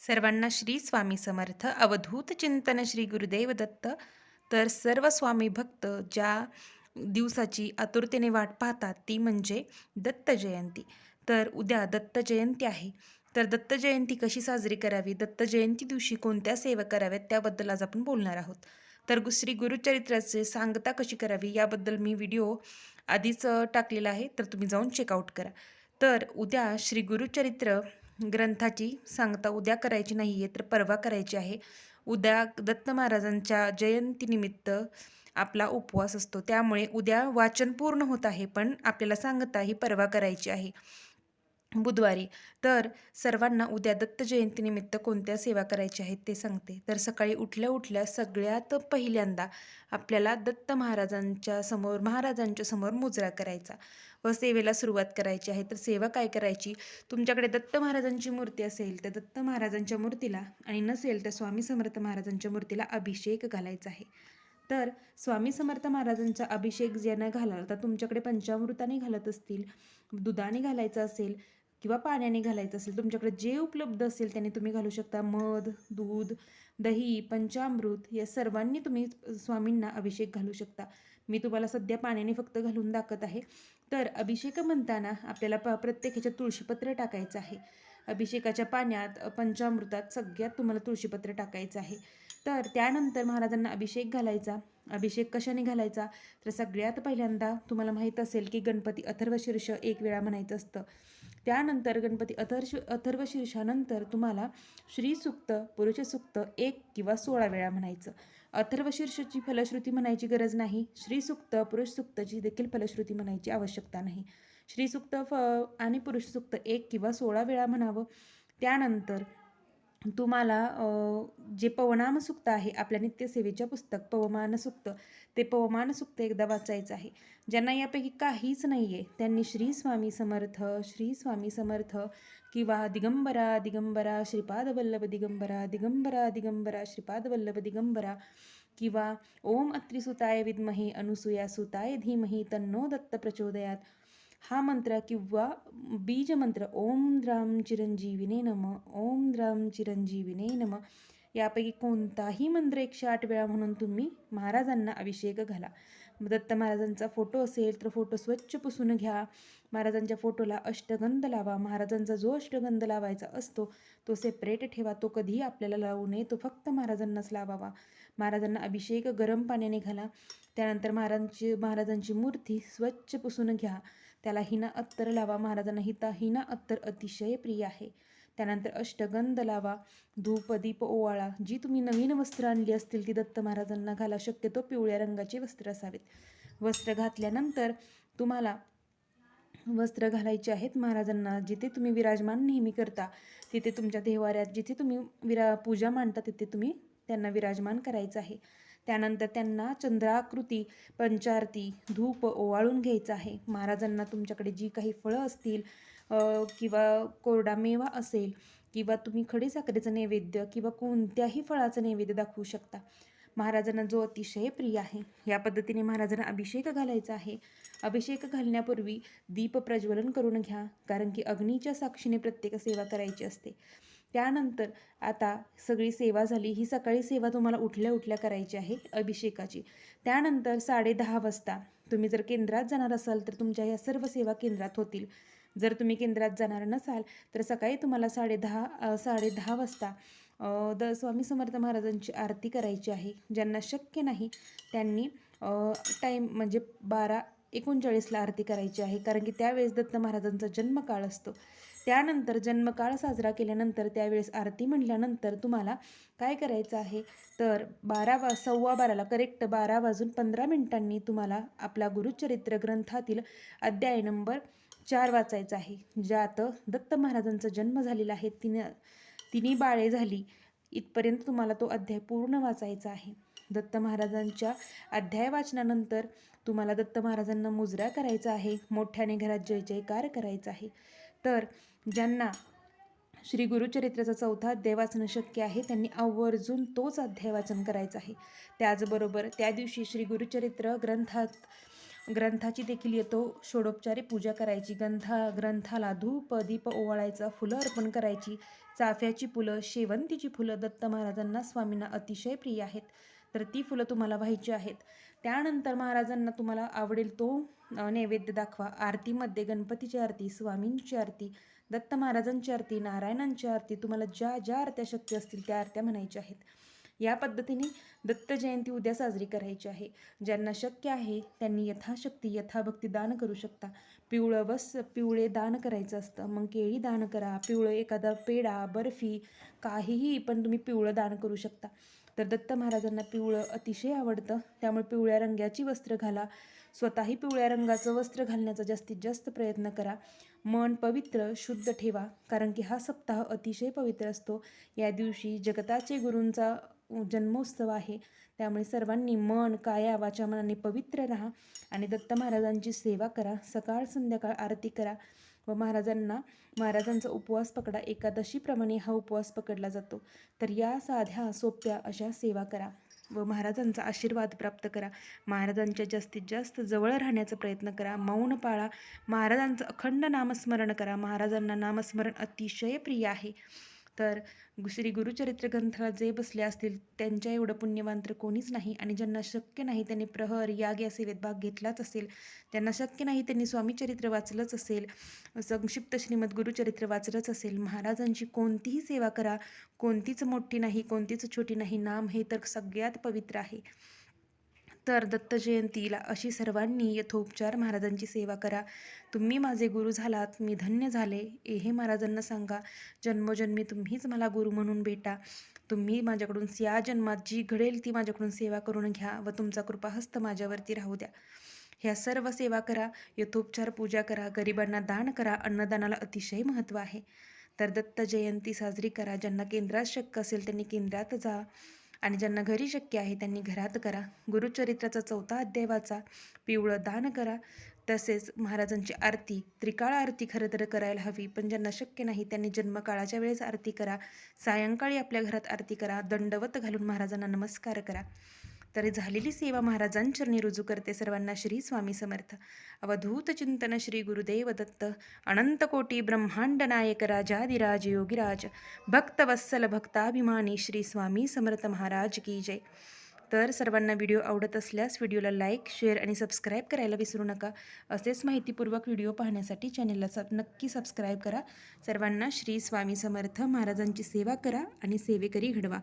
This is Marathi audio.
सर्वांना श्री स्वामी समर्थ अवधूत चिंतन श्री गुरुदेव दत्त. तर सर्व स्वामी भक्त ज्या दिवसाची आतुरतेने वाट पाहतात ती म्हणजे दत्त जयंती. तर उद्या दत्त जयंती आहे. तर दत्त जयंती कशी साजरी करावी, दत्त जयंती दिवशी कोणत्या सेवा कराव्यात त्याबद्दल आज आपण बोलणार आहोत. तर श्री गुरुचरित्राचे सांगता कशी करावी याबद्दल मी व्हिडिओ आधीच टाकलेला आहे, तर तुम्ही जाऊन चेकआउट करा. तर उद्या श्री गुरुचरित्र ग्रंथाची सांगता उद्या करायची नाही आहे, तर परवा करायची आहे. उद्या दत्त महाराजांच्या जयंतीनिमित्त आपला उपवास असतो, त्यामुळे उद्या वाचन पूर्ण होत आहे, पण आपल्याला सांगता ही परवा करायची आहे, बुधवारी. तर सर्वांना उद्या दत्त जयंतीनिमित्त कोणत्या सेवा करायच्या आहेत ते सांगते. तर सकाळी उठल्या उठल्या सगळ्यात पहिल्यांदा आपल्याला दत्त महाराजांच्या समोर मुजरा करायचा व सेवेला सुरुवात करायची आहे. तर सेवा काय करायची, तुमच्याकडे दत्त महाराजांची मूर्ती असेल तर दत्त महाराजांच्या मूर्तीला, आणि नसेल तर स्वामी समर्थ महाराजांच्या मूर्तीला अभिषेक घालायचा आहे. तर स्वामी समर्थ महाराजांचा अभिषेक ज्यांना घालाल, तर तुमच्याकडे पंचामृताने घालत असतील, दुधाने घालायचं असेल किंवा पाण्याने घालायचं असेल, तुमच्याकडे जे उपलब्ध असेल त्याने तुम्ही घालू शकता. मध, दूध, दही, पंचामृत या सर्वांनी तुम्ही स्वामींना अभिषेक घालू शकता. मी तुम्हाला सध्या पाण्याने फक्त घालून दाखवत आहे. तर अभिषेक म्हणताना आपल्याला प्रत्येक ह्याच्यात तुळशीपत्र टाकायचं आहे. अभिषेकाच्या पाण्यात, पंचामृतात सगळ्यात तुम्हाला तुळशीपत्र टाकायचं आहे. तर त्यानंतर महाराजांना अभिषेक घालायचा. अभिषेक कशाने घालायचा, तर सगळ्यात पहिल्यांदा तुम्हाला माहीत असेल की गणपती अथर्वशीर्ष एक वेळा म्हणायचं असतं. त्यानंतर गणपती अथर्वशीर्षानंतर तुम्हाला श्रीसूक्त, पुरुषसूक्त 1 किंवा 16 वेळा म्हणायचं. अथर्वशीर्षाची फलश्रुती म्हणायची गरज नाही. श्रीसूक्त, पुरुषसूक्तची देखील फलश्रुती म्हणायची आवश्यकता नाही. श्रीसूक्त आणि पुरुषसूक्त 1 किंवा 16 वेळा म्हणावं. त्यानंतर तुम्हाला जे पवनाम सुक्त आहे आपल्या नित्यसेवेच्या पुस्तक पवमान सुक्त, ते पवमान सुक्त एकदा वाचायचं आहे. ज्यांना यापैकी काहीच नाही आहे त्यांनी श्री स्वामी समर्थ, श्री स्वामी समर्थ किंवा दिगंबरा दिगंबरा श्रीपाद वल्लभ दिगंबरा, दिगंबरा दिगंबरा श्रीपाद वल्लभ दिगंबरा, किंवा ओम अत्रिसुताय विद्महे अनुसूयासुताय धीमहि तन्नो दत्त प्रचोदयात हा मंत्र, किंवा बीज मंत्र ओम द्राम चिरंजीविने नम, ओम द्राम चिरंजीविने नम, यापैकी कोणताही मंत्र 108 वेळा म्हणून तुम्ही महाराजांना अभिषेक घाला. दत्त महाराजांचा फोटो असेल तर फोटो स्वच्छ पुसून घ्या. महाराजांच्या फोटोला अष्टगंध लावा. महाराजांचा जो अष्टगंध लावायचा असतो तो सेपरेट ठेवा, तो कधीही आपल्याला लावू नये, तो फक्त महाराजांनाच लावावा. महाराजांना अभिषेक गरम पाण्याने घाला. त्यानंतर महाराजांची मूर्ती स्वच्छ पुसून घ्या, त्याला हिना अत्तर लावा. महाराजांना हिना अत्तर अतिशय प्रिय आहे. त्यानंतर अष्टगंध लावा, धूप दीप ओवाळा. जी तुम्ही नवीन वस्त्र आणली असतील ती दत्त महाराजांना घाला. शक्यतो पिवळ्या रंगाचे वस्त्र असावेत. वस्त्र घातल्यानंतर तुम्हाला वस्त्र घालायचे आहेत महाराजांना. जिथे तुम्ही विराजमान नेहमी करता तिथे, तुमच्या देवाऱ्यात जिथे तुम्ही पूजा मांडता तिथे तुम्ही त्यांना विराजमान करायचं आहे. त्यानंतर त्यांना चंद्राकृती पंचारती धूप ओवाळून घ्यायचं आहे. महाराजांना तुमच्याकडे जी काही फळं असतील किंवा कोरडा मेवा असेल, किंवा तुम्ही खडीसाखरेचं नैवेद्य किंवा कोणत्याही फळाचं नैवेद्य दाखवू शकता. महाराजांना जो अतिशय प्रिय आहे या पद्धतीने महाराजांना अभिषेक घालायचा आहे. अभिषेक घालण्यापूर्वी दीप प्रज्वलन करून घ्या, कारण की अग्नीच्या साक्षीने प्रत्येक सेवा करायची असते. त्यानंतर आता सगळी सेवा झाली. ही सकाळी सेवा तुम्हाला उठल्या उठल्या करायची आहे अभिषेकाची. त्यानंतर 10:30 वाजता तुम्ही जर केंद्रात जाणार असाल तर तुमच्या या सर्व सेवा केंद्रात होतील. जर तुम्ही केंद्रात जाणार नसाल तर सकाळी तुम्हाला 10:30 वाजता स्वामी समर्थ महाराजांची आरती करायची आहे. ज्यांना शक्य नाही त्यांनी टाईम म्हणजे 12:39ला आरती करायची आहे, कारण की त्यावेळेस दत्त महाराजांचा जन्मकाळ असतो. त्यानंतर जन्मकाळ साजरा केल्यानंतर त्यावेळेस आरती म्हणल्यानंतर तुम्हाला काय करायचं आहे, तर 12:15 करेक्ट 12:15 तुम्हाला आपला गुरुचरित्र ग्रंथातील अध्याय नंबर 4 वाचायचा आहे, ज्यात दत्त महाराजांचा जन्म झालेला आहे. तिन्ही बाळे झाली इथपर्यंत तुम्हाला तो अध्याय पूर्ण वाचायचा आहे. दत्त महाराजांच्या अध्याय वाचनानंतर तुम्हाला दत्त महाराजांना मुजरा करायचा आहे. मोठ्याने घरात जय जयकार करायचा आहे. तर ज्यांना श्री गुरुचरित्राचा 4था अध्याय वाचणं शक्य आहे त्यांनी आवर्जून तोच अध्याय वाचन करायचा आहे. त्याचबरोबर त्या दिवशी श्री गुरुचरित्र ग्रंथाची देखील येतो षोडोपचारी पूजा करायची. ग्रंथाला धूप दीप ओवाळायचा, फुलं अर्पण करायची, चाफ्याची फुलं, शेवंतीची फुलं दत्त महाराजांना स्वामींना अतिशय प्रिय आहेत. तर ती फुलं तुम्हाला व्हायची आहेत. त्यानंतर महाराजांना तुम्हाला आवडेल तो नैवेद्य दाखवा. आरतीमध्ये गणपतीची आरती, स्वामींची आरती, दत्त महाराजांची आरती, नारायणांची आरती, तुम्हाला ज्या ज्या आरत्या शक्य असतील त्या आरत्या म्हणायच्या आहेत. या पद्धतीने दत्त जयंती उद्या साजरी करायची आहे. ज्यांना शक्य आहे त्यांनी यथाशक्ती यथाभक्ती दान करू शकता. पिवळे दान करायचं असतं, मग केळी दान करा, पिवळं एखादा पेढा, बर्फी, काहीही पण तुम्ही पिवळं दान करू शकता. तर दत्त महाराजांना पिवळं अतिशय आवडतं, त्यामुळे पिवळ्या रंगाची वस्त्र घाला. स्वतःही पिवळ्या रंगाचं वस्त्र घालण्याचा जास्तीत जास्त प्रयत्न करा. मन पवित्र शुद्ध ठेवा, कारण की हा सप्ताह अतिशय पवित्र असतो. या दिवशी जगताचे गुरूंचा जन्मोत्सव आहे. त्यामुळे सर्वांनी मन, काया, वाचा, मनाने पवित्र राहा आणि दत्त महाराजांची सेवा करा. सकाळ संध्याकाळ आरती करा व महाराजांचा उपवास पकडा. एकादशीप्रमाणे हा उपवास पकडला जातो. तर या साध्या सोप्या अशा सेवा करा व महाराजांचा आशीर्वाद प्राप्त करा. महाराजांच्या जास्तीत जास्त जवळ राहण्याचा प्रयत्न करा. मौन पाळा. महाराजांचं अखंड नामस्मरण करा. महाराजांना नामस्मरण अतिशय प्रिय आहे. तर श्री गुरुचरित्र ग्रंथाला जे बसले असतील त्यांच्या एवढं पुण्यवान तर कोणीच नाही. आणि ज्यांना शक्य नाही त्यांनी प्रहर याग या सेवेत भाग घेतलाच असेल, ज्यांना शक्य नाही त्यांनी स्वामीचरित्र वाचलंच असेल, संक्षिप्त श्रीमद गुरुचरित्र वाचलंच असेल. महाराजांची कोणतीही सेवा करा. कोणतीच मोठी नाही, कोणतीच छोटी नाही. नाम हे तर सगळ्यात पवित्र आहे. तर दत्त जयंतीला अशी सर्वांनी यथोपचार महाराजांची सेवा करा. तुम्ही माझे गुरु झालात, मी धन्य झाले हे महाराजांना सांगा. जन्मोजन्मी तुम्हीच मला गुरु म्हणून भेटा. तुम्ही माझ्याकडून या जन्मात जी घडेल ती माझ्याकडून सेवा करून घ्या व तुमचा कृपाहस्त माझ्यावरती राहू द्या. ह्या सर्व सेवा करा. यथोपचार पूजा करा. गरिबांना दान करा. अन्नदानाला अतिशय महत्त्व आहे. तर दत्त जयंती साजरी करा. ज्यांना केंद्रात शक्य असेल त्यांनी केंद्रात जा आणि ज्यांना घरी शक्य आहे त्यांनी घरात करा. गुरुचरित्राचा 4था अध्याय वाचा. पिवळं दान करा. तसेच महाराजांची आरती, त्रिकाळ आरती खरं तर करायला हवी, पण ज्यांना शक्य नाही त्यांनी जन्मकाळाच्या वेळेस आरती करा. सायंकाळी आपल्या घरात आरती करा. दंडवत घालून महाराजांना नमस्कार करा. तरी झालेली सेवा महाराजांचरणी रुजू करते. सर्वांना श्री स्वामी समर्थ. अवधूत चिंतन श्री गुरुदेव दत्त. अनंत कोटी ब्रह्मांड नायक राजाधिराज योगीराज. भक्तवत्सल भक्ताभिमानी श्री स्वामी समर्थ महाराज की जय. तर सर्वांना व्हिडिओ आवडत असल्यास व्हिडिओला लाईक, शेअर आणि सबस्क्राईब करायला विसरू नका. असेच माहितीपूर्वक व्हिडिओ पाहण्यासाठी चॅनेलला नक्की सबस्क्राईब करा. सर्वांना श्री स्वामी समर्थ. महाराजांची सेवा करा आणि सेवेकरी घडवा.